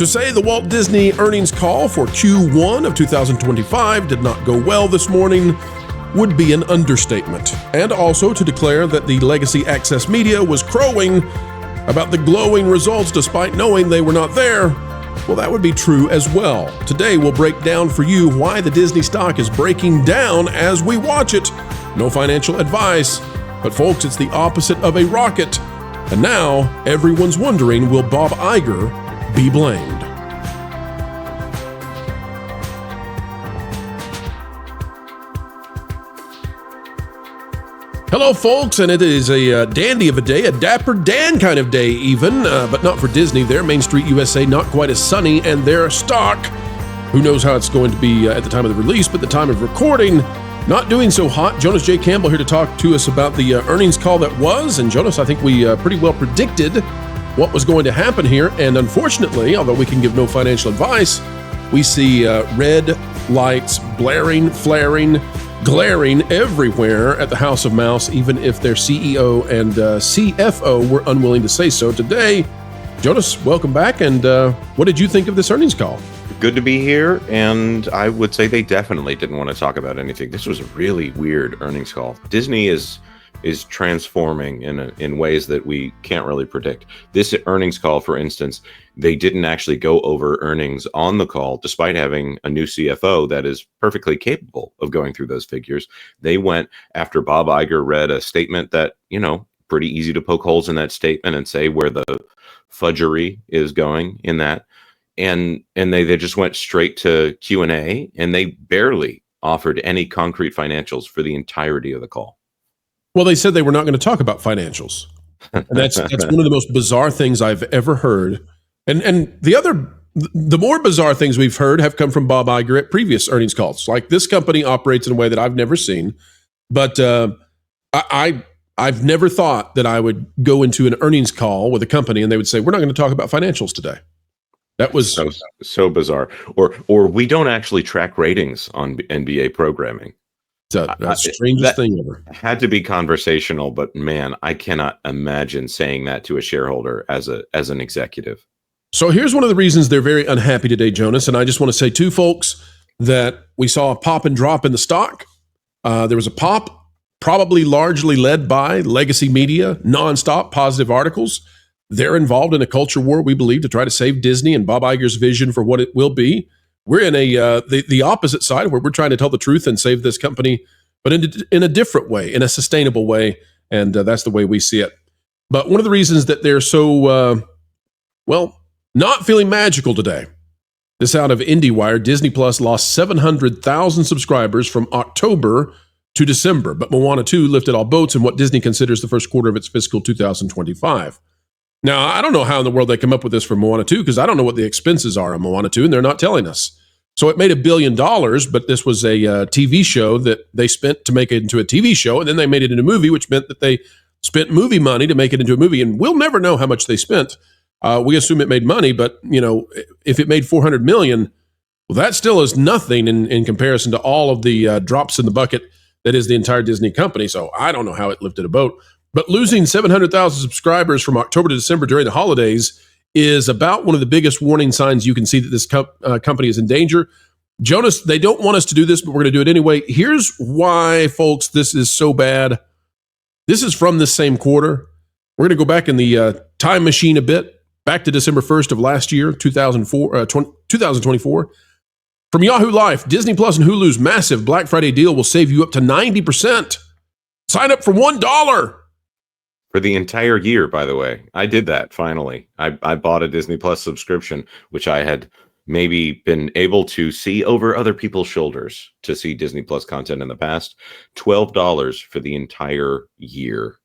To say the Walt Disney earnings call for Q1 of 2025 did not go well this morning would be an understatement. And also to declare that the legacy access media was crowing about the glowing results despite knowing they were not there, well, that would be true as well. Today, we'll break down for you why the Disney stock is breaking down as we watch it. No financial advice, but folks, it's the opposite of a rocket. And now, everyone's wondering, will Bob Iger be blamed? Hello, folks, and it is a dandy of a day, a Dapper Dan kind of day even, but not for Disney. Their Main Street USA not quite as sunny, and their stock, who knows how it's going to be at the time of the release, but the time of recording, not doing so hot. Jonas J. Campbell here to talk to us about the earnings call that was, and Jonas, I think we pretty well predicted what was going to happen here, and unfortunately, although we can give no financial advice, we see red lights blaring, flaring, glaring everywhere at the House of Mouse, even if their CEO and CFO were unwilling to say so. Today, Jonas, welcome back, and what did you think of this earnings call? Good to be here, and I would say they definitely didn't want to talk about anything. This was a really weird earnings call. Disney is transforming in ways that we can't really predict. This earnings call, for instance, they didn't actually go over earnings on the call, despite having a new CFO that is perfectly capable of going through those figures. They went after Bob Iger read a statement that, pretty easy to poke holes in that statement and say where the fudgery is going in that. And they just went straight to Q&A, and they barely offered any concrete financials for the entirety of the call. Well, they said they were not going to talk about financials. And that's one of the most bizarre things I've ever heard. And the more bizarre things we've heard have come from Bob Iger at previous earnings calls. Like, this company operates in a way that I've never seen. But I've never thought that I would go into an earnings call with a company and they would say, we're not going to talk about financials today. That was so bizarre. Or we don't actually track ratings on NBA programming. It's the strangest thing ever. Had to be conversational, but man, I cannot imagine saying that to a shareholder as an executive. So here's one of the reasons they're very unhappy today, Jonas. And I just want to say, too, folks, that we saw a pop and drop in the stock. There was a pop, probably largely led by legacy media, nonstop positive articles. They're involved in a culture war, we believe, to try to save Disney and Bob Iger's vision for what it will be. We're in the opposite side where we're trying to tell the truth and save this company, but in a different way, in a sustainable way, and that's the way we see it. But one of the reasons that they're so, not feeling magical today, this out of IndieWire, Disney Plus lost 700,000 subscribers from October to December, but Moana 2 lifted all boats in what Disney considers the first quarter of its fiscal 2025. Now, I don't know how in the world they come up with this for Moana 2, because I don't know what the expenses are on Moana 2, and they're not telling us. So it made $1 billion, but this was a TV show that they spent to make it into a TV show, and then they made it into a movie, which meant that they spent movie money to make it into a movie, and we'll never know how much they spent. We assume it made money, but if it made $400 million, well, that still is nothing in comparison to all of the drops in the bucket that is the entire Disney company. So I don't know how it lifted a boat. But losing 700,000 subscribers from October to December during the holidays is about one of the biggest warning signs you can see that this company is in danger. Jonas, they don't want us to do this, but we're going to do it anyway. Here's why, folks, this is so bad. This is from this same quarter. We're going to go back in the time machine a bit, back to December 1st of last year, 2024. From Yahoo Life, Disney Plus and Hulu's massive Black Friday deal will save you up to 90%. Sign up for $1. For the entire year, by the way. I did that, finally. I bought a Disney Plus subscription, which I had maybe been able to see over other people's shoulders to see Disney Plus content in the past. $12 for the entire year.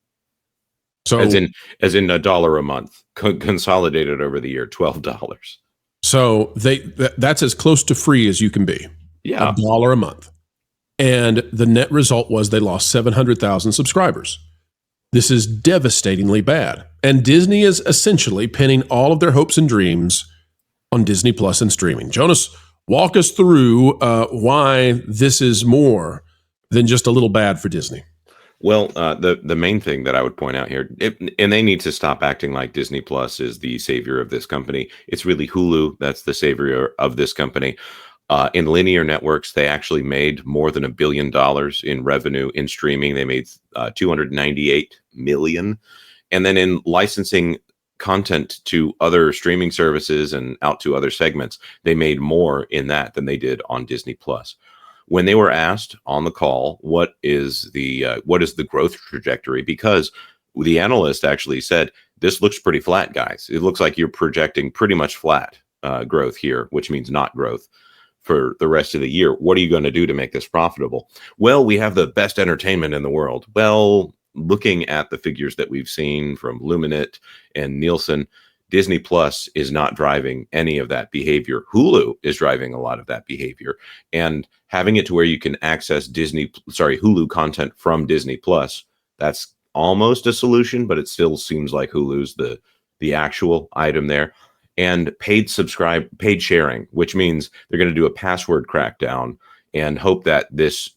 So as in $1 a month, consolidated over the year, $12. So that's as close to free as you can be. Yeah. $1 a month. And the net result was they lost 700,000 subscribers. This is devastatingly bad. And Disney is essentially pinning all of their hopes and dreams on Disney Plus and streaming. Jonas, walk us through why this is more than just a little bad for Disney. Well, the main thing that I would point out here, and they need to stop acting like Disney Plus is the savior of this company. It's really Hulu that's the savior of this company. In linear networks, they actually made more than $1 billion in revenue in streaming. They made 298 million, and then in licensing content to other streaming services and out to other segments, they made more in that than they did on Disney Plus. When they were asked on the call, what is the growth trajectory? Because the analyst actually said, this looks pretty flat, guys. It looks like you're projecting pretty much flat growth here, which means not growth for the rest of the year. What are you going to do to make this profitable? Well, we have the best entertainment in the world. Well, looking at the figures that we've seen from Luminate and Nielsen, Disney Plus is not driving any of that behavior. Hulu is driving a lot of that behavior, and having it to where you can access Hulu content from Disney Plus, that's almost a solution, but it still seems like Hulu's the actual item there. And paid sharing, which means they're going to do a password crackdown and hope that this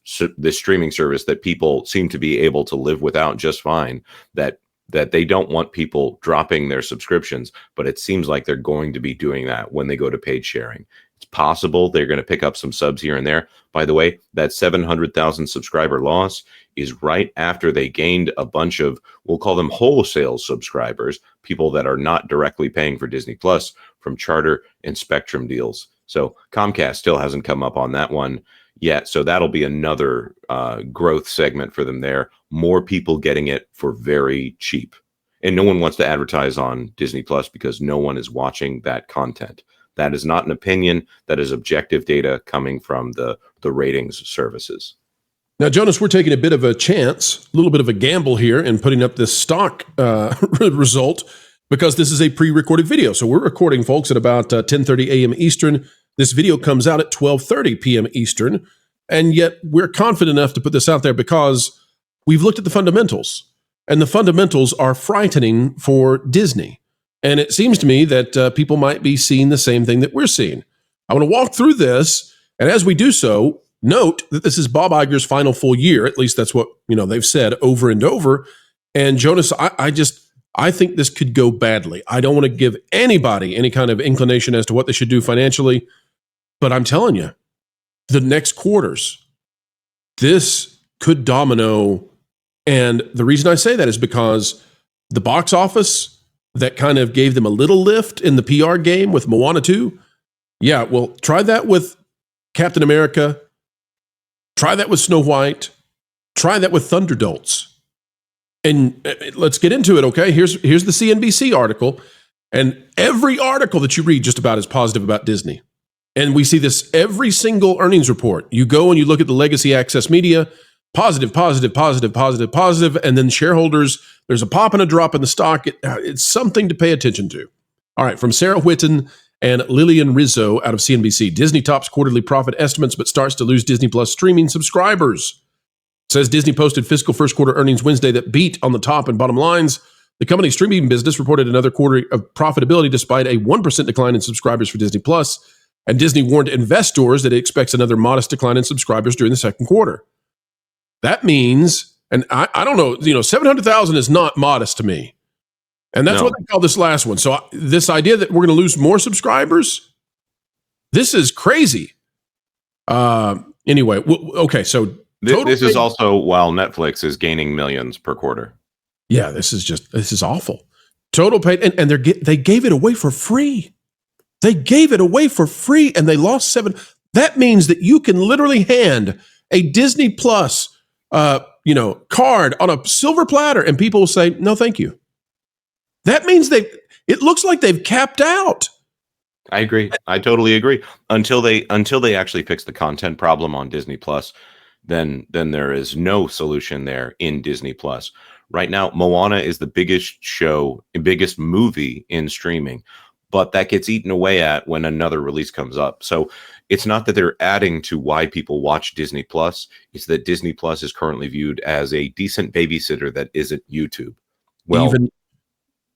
streaming service that people seem to be able to live without just fine, that they don't want people dropping their subscriptions, but it seems like they're going to be doing that when they go to paid sharing. It's possible they're going to pick up some subs here and there. By the way, that 700,000 subscriber loss is right after they gained a bunch of, we'll call them wholesale subscribers, people that are not directly paying for Disney Plus from Charter and Spectrum deals. So Comcast still hasn't come up on that one yet. So that'll be another growth segment for them there. More people getting it for very cheap. And no one wants to advertise on Disney Plus because no one is watching that content. That is not an opinion. That is objective data coming from the ratings services. Now, Jonas, we're taking a bit of a chance, a little bit of a gamble here and putting up this stock result because this is a pre-recorded video. So we're recording, folks, at about 10:30 a.m. Eastern. This video comes out at 12:30 p.m. Eastern. And yet we're confident enough to put this out there because we've looked at the fundamentals. And the fundamentals are frightening for Disney. And it seems to me that people might be seeing the same thing that we're seeing. I want to walk through this. And as we do so, note that this is Bob Iger's final full year. At least that's what they've said over and over. And Jonas, I think this could go badly. I don't want to give anybody any kind of inclination as to what they should do financially. But I'm telling you, the next quarters, this could domino. And the reason I say that is because the box office that kind of gave them a little lift in the PR game with Moana 2. Yeah, well, try that with Captain America. Try that with Snow White. Try that with Thunderdolts. And let's get into it, okay? Here's the CNBC article. And every article that you read just about is positive about Disney. And we see this every single earnings report. You go and you look at the legacy access media, positive, positive, positive, positive, positive, and then shareholders, there's a pop and a drop in the stock. It's something to pay attention to. All right, from Sarah Whitten and Lillian Rizzo out of CNBC. Disney tops quarterly profit estimates, but starts to lose Disney Plus streaming subscribers. It says Disney posted fiscal first quarter earnings Wednesday that beat on the top and bottom lines. The company's streaming business reported another quarter of profitability despite a 1% decline in subscribers for Disney Plus. And Disney warned investors that it expects another modest decline in subscribers during the second quarter. That means, and I don't know, 700,000 is not modest to me. And that's what they call this last one. So this idea that we're going to lose more subscribers, this is crazy. Anyway, okay, so this is also while Netflix is gaining millions per quarter. Yeah, this is awful. Total paid, and they gave it away for free. They gave it away for free, and they lost 7. That means that you can literally hand a Disney Plus, card on a silver platter, and people will say, "No, thank you." That means it looks like they've capped out. I agree. I totally agree. Until they actually fix the content problem on Disney Plus, then there is no solution there in Disney Plus. Right now, Moana is the biggest movie in streaming, but that gets eaten away at when another release comes up. So it's not that they're adding to why people watch Disney Plus. It's that Disney Plus is currently viewed as a decent babysitter that isn't YouTube. Well,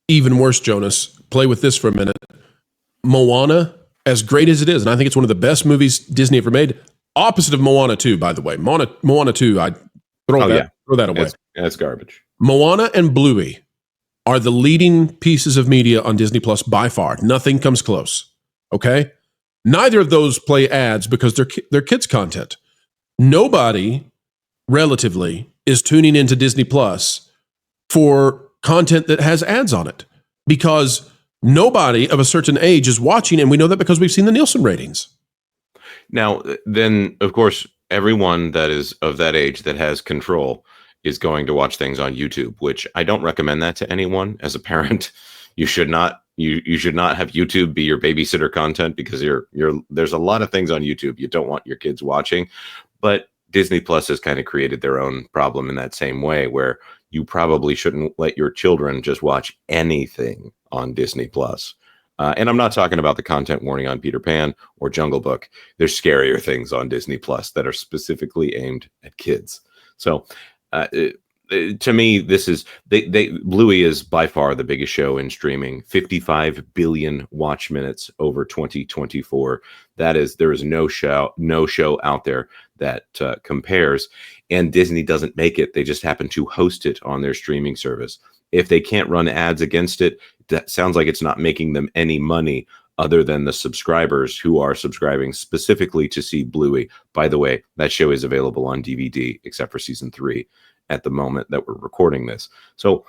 even worse, Jonas, play with this for a minute. Moana, as great as it is, and I think it's one of the best movies Disney ever made, opposite of Moana 2, by the way. Moana 2, I'd throw that Throw that away. That's garbage. Moana and Bluey are the leading pieces of media on Disney Plus by far. Nothing comes close. Okay? Neither of those play ads because they're kids' content. Nobody, relatively, is tuning into Disney Plus for content that has ads on it because nobody of a certain age is watching, and we know that because we've seen the Nielsen ratings. Now, then, of course, everyone that is of that age that has control is going to watch things on YouTube, which I don't recommend that to anyone. As a parent, you should not you should not have YouTube be your babysitter content because there's a lot of things on YouTube you don't want your kids watching. But Disney Plus has kind of created their own problem in that same way, where you probably shouldn't let your children just watch anything on Disney Plus. And I'm not talking about the content warning on Peter Pan or Jungle Book. There's scarier things on Disney Plus that are specifically aimed at kids. So to me, this is Bluey is by far the biggest show in streaming. 55 billion watch minutes over 2024. There is no show out there that compares. And Disney doesn't make it; they just happen to host it on their streaming service. If they can't run ads against it, that sounds like it's not making them any money other than the subscribers who are subscribing specifically to see Bluey. By the way, that show is available on DVD, except for season 3 at the moment that we're recording this. So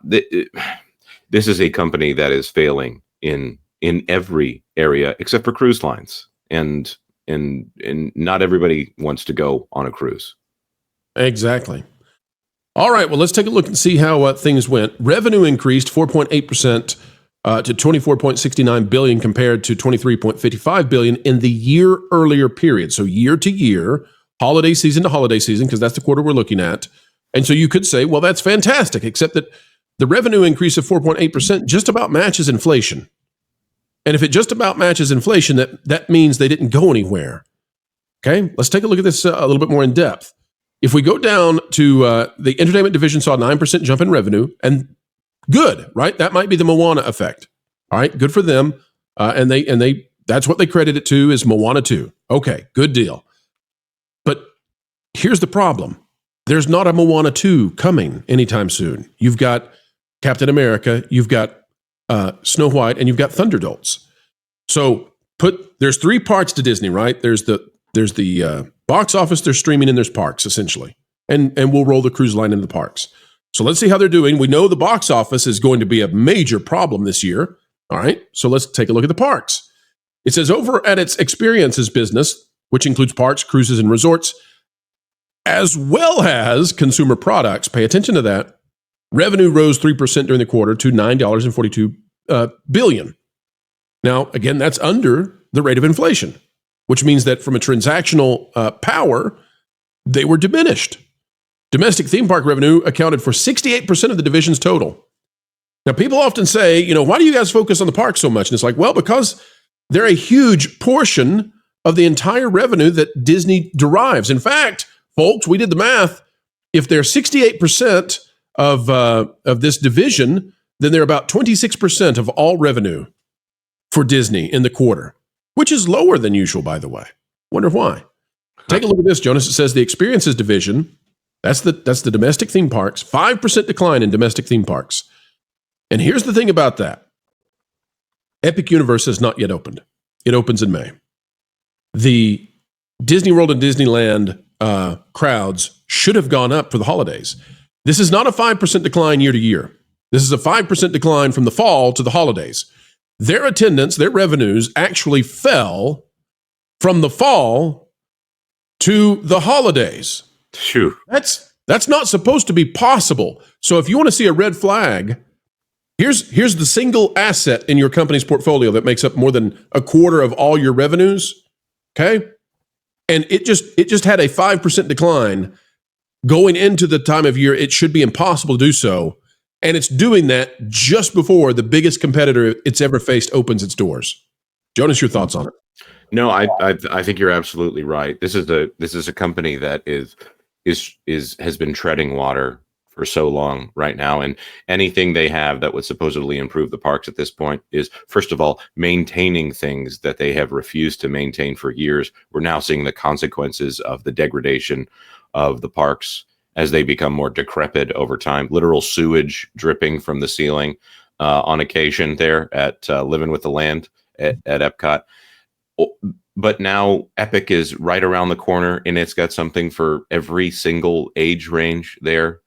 this is a company that is failing in every area except for cruise lines. And not everybody wants to go on a cruise. Exactly. All right, well, let's take a look and see how things went. Revenue increased 4.8% to $24.69 billion compared to $23.55 billion in the year earlier period. So year to year, holiday season to holiday season, because that's the quarter we're looking at. And so you could say, well, that's fantastic, except that the revenue increase of 4.8% just about matches inflation. And if it just about matches inflation, that means they didn't go anywhere. Okay, let's take a look at this a little bit more in depth. If we go down to the entertainment division saw a 9% jump in revenue, and good, right? That might be the Moana effect. All right, good for them. And they that's what they credit it to is Moana 2. Okay, good deal. But here's the problem. There's not a Moana 2 coming anytime soon. You've got Captain America, you've got Snow White, and you've got Thunderdolts. So there's 3 parts to Disney, right? There's the box office, there's streaming, and there's parks, essentially. And we'll roll the cruise line into the parks. So let's see how they're doing. We know the box office is going to be a major problem this year. All right, so let's take a look at the parks. It says over at its experiences business, which includes parks, cruises, and resorts, as well as consumer products, pay attention to that, revenue rose 3% during the quarter to $9.42 billion. Now, again, that's under the rate of inflation, which means that from a transactional power, they were diminished. Domestic theme park revenue accounted for 68% of the division's total. Now, people often say, why do you guys focus on the parks so much? And it's like, well, because they're a huge portion of the entire revenue that Disney derives. In fact, folks, we did the math. If they're 68% of this division, then they're about 26% of all revenue for Disney in the quarter, which is lower than usual, by the way. Wonder why. Take a look at this, Jonas. It says the experiences division, that's the domestic theme parks, 5% decline in domestic theme parks. And here's the thing about that. Epic Universe has not yet opened. It opens in May. The Disney World and Disneyland crowds should have gone up for the holidays. This is not a 5% decline year to year. This is a 5% decline from the fall to the holidays. Their attendance, their revenues actually fell from the fall to the holidays. Phew. That's not supposed to be possible. So if you want to see a red flag, here's the single asset in your company's portfolio that makes up more than a quarter of all your revenues. Okay? And it just had a 5% decline going into the time of year. It should be impossible to do so. And it's doing that just before the biggest competitor it's ever faced opens its doors. Jonas, your thoughts on it? No, I think you're absolutely right. This is a company that has been treading water for so long right now, and anything they have that would supposedly improve the parks at this point is, first of all, maintaining things that they have refused to maintain for years. We're now seeing the consequences of the degradation of the parks as they become more decrepit over time. Literal sewage dripping from the ceiling on occasion there at Living with the Land at Epcot. But now Epic is right around the corner, and it's got something for every single age range there.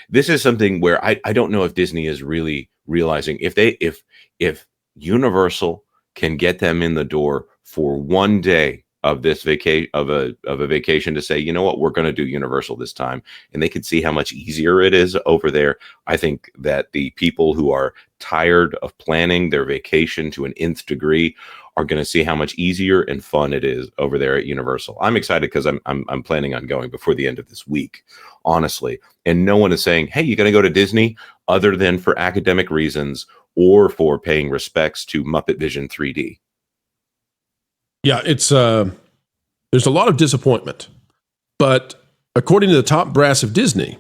This is something where I don't know if Disney is really realizing if Universal can get them in the door for one day of this vacation of a vacation to say, you know what, we're going to do Universal this time, and they can see how much easier it is over there. I think that the people who are tired of planning their vacation to an nth degree are going to see how much easier and fun it is over there at Universal. I'm excited because I'm planning on going before the end of this week, honestly. And no one is saying, hey, you're going to go to Disney other than for academic reasons or for paying respects to Muppet Vision 3D. Yeah, it's there's a lot of disappointment, but according to the top brass of Disney,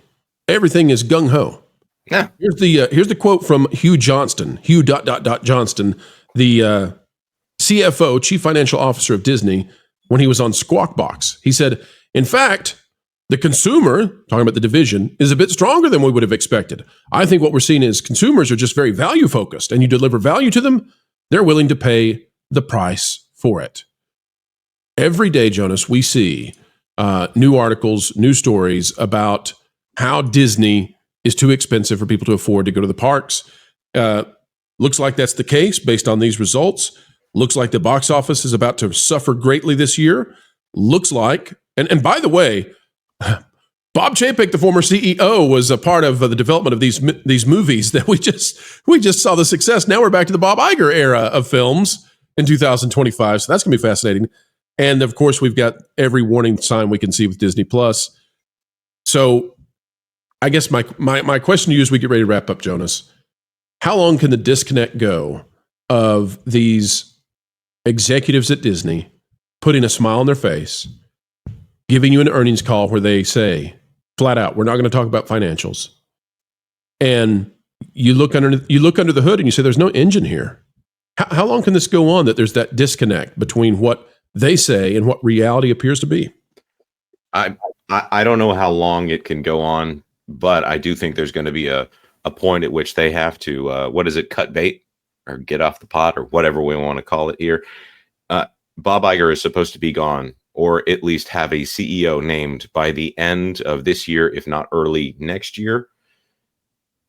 everything is gung ho. Yeah. Here's the quote from Hugh Johnston, Johnston, the CFO, Chief Financial Officer of Disney, when he was on Squawk Box. He said, in fact, the consumer, talking about the division, is a bit stronger than we would have expected. I think what we're seeing is consumers are just very value focused, and you deliver value to them, they're willing to pay the price for it. Every day, Jonas, we see new articles, new stories about how Disney is too expensive for people to afford to go to the parks. Looks like that's the case based on these results. Looks like the box office is about to suffer greatly this year. Looks like, and by the way, Bob Chapek, the former CEO, was a part of the development of these movies that we just saw the success. Now we're back to the Bob Iger era of films in 2025. So that's going to be fascinating. And of course, we've got every warning sign we can see with Disney Plus. So I guess my question to you as we get ready to wrap up, Jonas, how long can the disconnect go of these executives at Disney putting a smile on their face, giving you an earnings call where they say, flat out, we're not going to talk about financials. And you look under the hood and you say, there's no engine here. How long can this go on that there's that disconnect between what they say and what reality appears to be? I don't know how long it can go on, but I do think there's going to be a point at which they have to, cut bait or get off the pot or whatever we want to call it here. Bob Iger is supposed to be gone, or at least have a CEO named by the end of this year, if not early next year.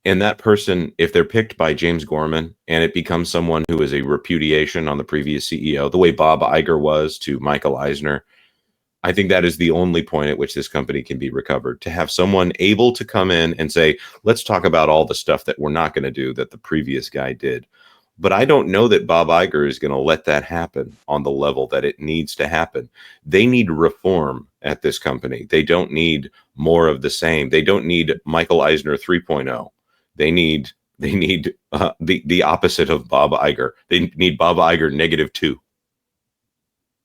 And that person, if they're picked by James Gorman and it becomes someone who is a repudiation on the previous CEO, the way Bob Iger was to Michael Eisner, I think that is the only point at which this company can be recovered. To have someone able to come in and say, let's talk about all the stuff that we're not going to do that the previous guy did. But I don't know that Bob Iger is going to let that happen on the level that it needs to happen. They need reform at this company. They don't need more of the same. They don't need Michael Eisner 3.0. They need the opposite of Bob Iger. They need Bob Iger -2.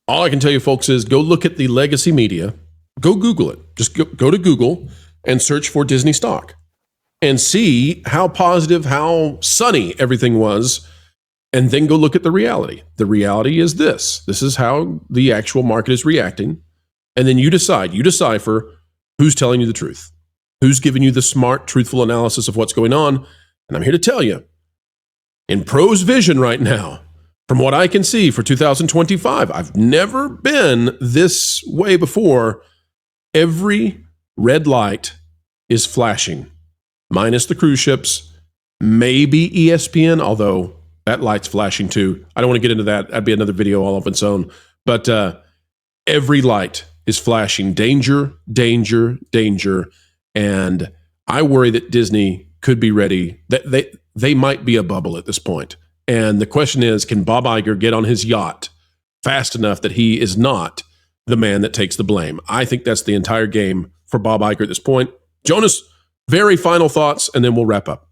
All I can tell you, folks, is go look at the legacy media. Go Google it. Just go to Google and search for Disney stock and see how positive, how sunny everything was. And then go look at the reality. The reality is this. This is how the actual market is reacting. And then you decipher who's telling you the truth, who's giving you the smart, truthful analysis of what's going on. And I'm here to tell you, in Pro's vision right now, from what I can see for 2025, I've never been this way before. Every red light is flashing, minus the cruise ships, maybe ESPN, although that light's flashing too. I don't want to get into that. That'd be another video all of its own. But every light is flashing. Danger, danger, danger. And I worry that Disney could be ready. That they might be a bubble at this point. And the question is, can Bob Iger get on his yacht fast enough that he is not the man that takes the blame? I think that's the entire game for Bob Iger at this point. Jonas, very final thoughts, and then we'll wrap up.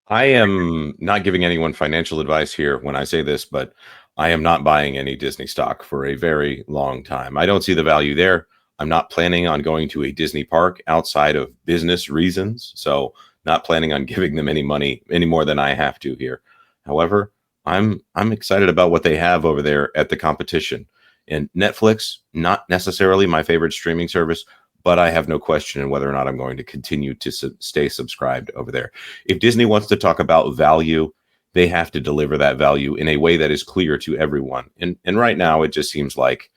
I am not giving anyone financial advice here when I say this, but I am not buying any Disney stock for a very long time. I don't see the value there. I'm not planning on going to a Disney park outside of business reasons, so not planning on giving them any money any more than I have to here. However, I'm excited about what they have over there at the competition. And Netflix, not necessarily my favorite streaming service, but I have no question in whether or not I'm going to continue to stay subscribed over there. If Disney wants to talk about value, they have to deliver that value in a way that is clear to everyone. And right now, it just seems like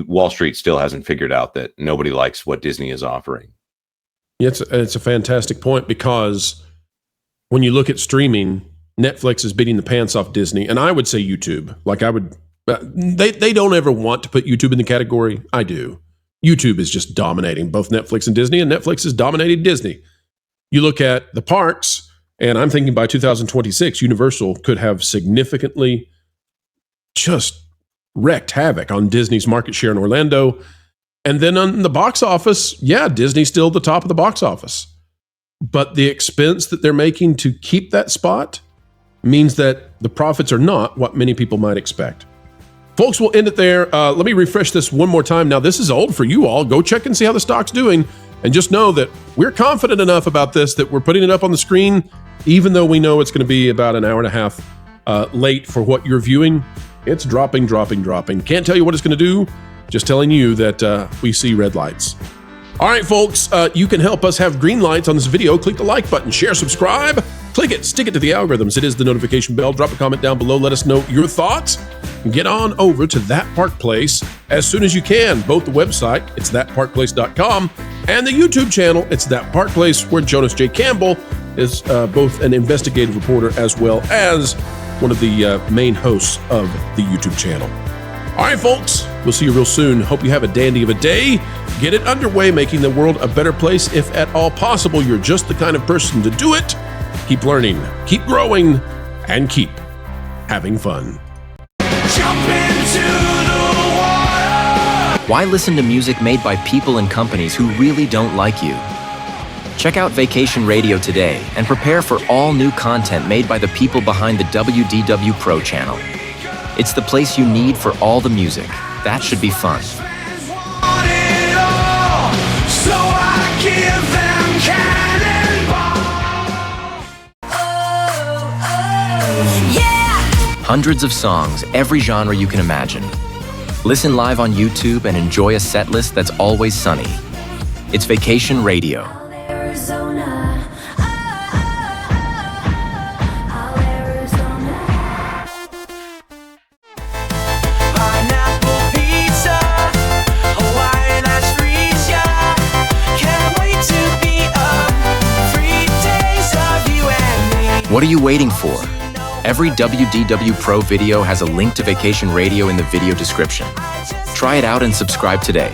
Wall Street still hasn't figured out that nobody likes what Disney is offering. It's a fantastic point, because when you look at streaming, Netflix is beating the pants off Disney, and I would say YouTube. Like they don't ever want to put YouTube in the category. I do. YouTube is just dominating both Netflix and Disney, and Netflix is dominating Disney. You look at the parks, and I'm thinking by 2026, Universal could have significantly just wreaked havoc on Disney's market share in Orlando. And then on the box office, yeah, Disney's still the top of the box office. But the expense that they're making to keep that spot means that the profits are not what many people might expect. Folks, we'll end it there. Let me refresh this one more time. Now, this is old for you all. Go check and see how the stock's doing. And just know that we're confident enough about this that we're putting it up on the screen, even though we know it's going to be about an hour and a half late for what you're viewing. It's dropping. Can't tell you what it's going to do. Just telling you that we see red lights. All right, folks, you can help us have green lights on this video. Click the like button, share, subscribe, click it, stick it to the algorithms. It is the notification bell. Drop a comment down below. Let us know your thoughts. Get on over to That Park Place as soon as you can. Both the website, it's thatparkplace.com, and the YouTube channel, it's That Park Place, where Jonas J. Campbell is both an investigative reporter as well as one of the main hosts of the YouTube channel. All right, folks, we'll see you real soon. Hope you have a dandy of a day. Get it underway, making the world a better place if at all possible. You're just the kind of person to do it. Keep learning, keep growing, and keep having fun. Jump into the water. Why listen to music made by people and companies who really don't like you? Check out Vacation Radio today and prepare for all new content made by the people behind the WDW Pro Channel. It's the place you need for all the music. That should be fun. Want it all, so I give them cannonball. Yeah! Hundreds of songs, every genre you can imagine. Listen live on YouTube and enjoy a set list that's always sunny. It's Vacation Radio. What are you waiting for? Every WDW Pro video has a link to Vacation Radio in the video description. Try it out and subscribe today.